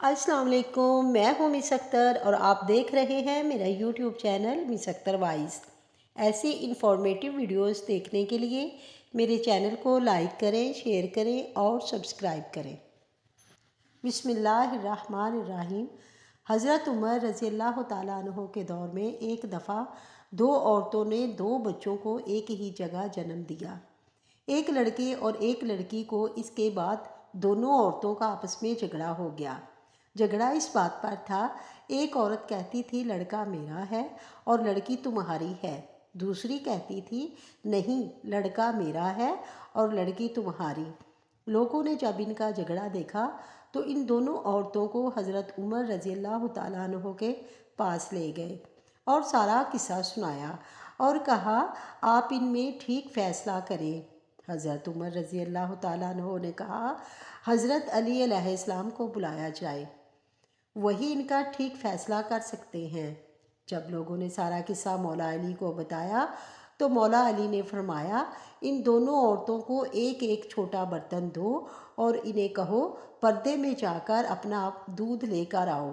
السلام علیکم، میں ہوں مس اختر اور آپ دیکھ رہے ہیں میرا یوٹیوب چینل مس اختر وائس۔ ایسی انفارمیٹیو ویڈیوز دیکھنے کے لیے میرے چینل کو لائک کریں، شیئر کریں اور سبسکرائب کریں۔ بسم اللہ الرحمن الرحیم۔ حضرت عمر رضی اللہ تعالیٰ عنہ کے دور میں ایک دفعہ دو عورتوں نے دو بچوں کو ایک ہی جگہ جنم دیا، ایک لڑکے اور ایک لڑکی کو۔ اس کے بعد دونوں عورتوں کا آپس میں جھگڑا ہو گیا۔ جھگڑا اس بات پر تھا، ایک عورت کہتی تھی لڑکا میرا ہے اور لڑکی تمہاری ہے، دوسری کہتی تھی نہیں، لڑکا میرا ہے اور لڑکی تمہاری۔ لوگوں نے جب ان کا جھگڑا دیکھا تو ان دونوں عورتوں کو حضرت عمر رضی اللہ تعالیٰ عنہ کے پاس لے گئے اور سارا قصہ سنایا اور کہا آپ ان میں ٹھیک فیصلہ کریں۔ حضرت عمر رضی اللہ تعالیٰ عنہ نے کہا حضرت علی علیہ السلام کو بلایا جائے، وہی ان کا ٹھیک فیصلہ کر سکتے ہیں۔ جب لوگوں نے سارا قصہ مولا علی کو بتایا تو مولا علی نے فرمایا ان دونوں عورتوں کو ایک ایک چھوٹا برتن دو اور انہیں کہو پردے میں جا کر اپنا دودھ لے کر آؤ۔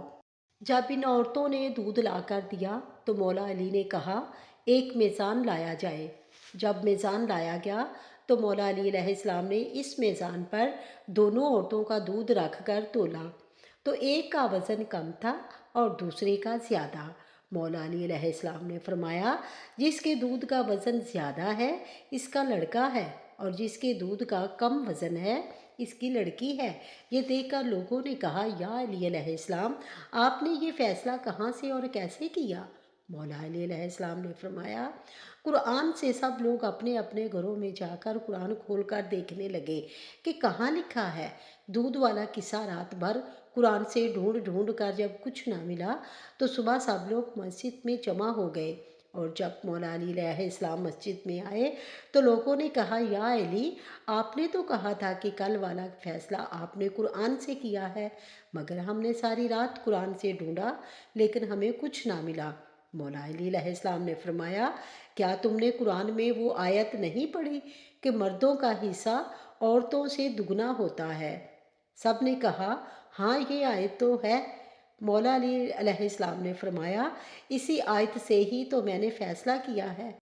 جب ان عورتوں نے دودھ لا کر دیا تو مولا علی نے کہا ایک میزان لایا جائے۔ جب میزان لایا گیا تو مولا علی علیہ السلام نے اس میزان پر دونوں عورتوں کا دودھ رکھ کر تولا تو ایک کا وزن کم تھا اور دوسرے کا زیادہ۔ مولا علی علیہ السلام نے فرمایا جس کے دودھ کا وزن زیادہ ہے اس کا لڑکا ہے اور جس کے دودھ کا کم وزن ہے اس کی لڑکی ہے۔ یہ دیکھ کر لوگوں نے کہا یا علی علیہ السلام، آپ نے یہ فیصلہ کہاں سے اور کیسے کیا؟ مولا علی علیہ السلام نے فرمایا قرآن سے۔ سب لوگ اپنے اپنے گھروں میں جا کر قرآن کھول کر دیکھنے لگے کہ کہاں لکھا ہے۔ دودھ والا قصہ رات بھر قرآن سے ڈھونڈ ڈھونڈ کر جب کچھ نہ ملا تو صبح سب لوگ مسجد میں جمع ہو گئے، اور جب مولا علی علیہ السلام مسجد میں آئے تو لوگوں نے کہا یا علی، آپ نے تو کہا تھا کہ کل والا فیصلہ آپ نے قرآن سے کیا ہے، مگر ہم نے ساری رات قرآن سے ڈھونڈا لیکن ہمیں کچھ نہ ملا۔ مولا علی علیہ السلام نے فرمایا کیا تم نے قرآن میں وہ آیت نہیں پڑھی کہ مردوں کا حصہ عورتوں سے دگنا ہوتا ہے؟ سب نے کہا ہاں یہ آیت تو ہے۔ مولا علی علیہ السلام نے فرمایا اسی آیت سے ہی تو میں نے فیصلہ کیا ہے۔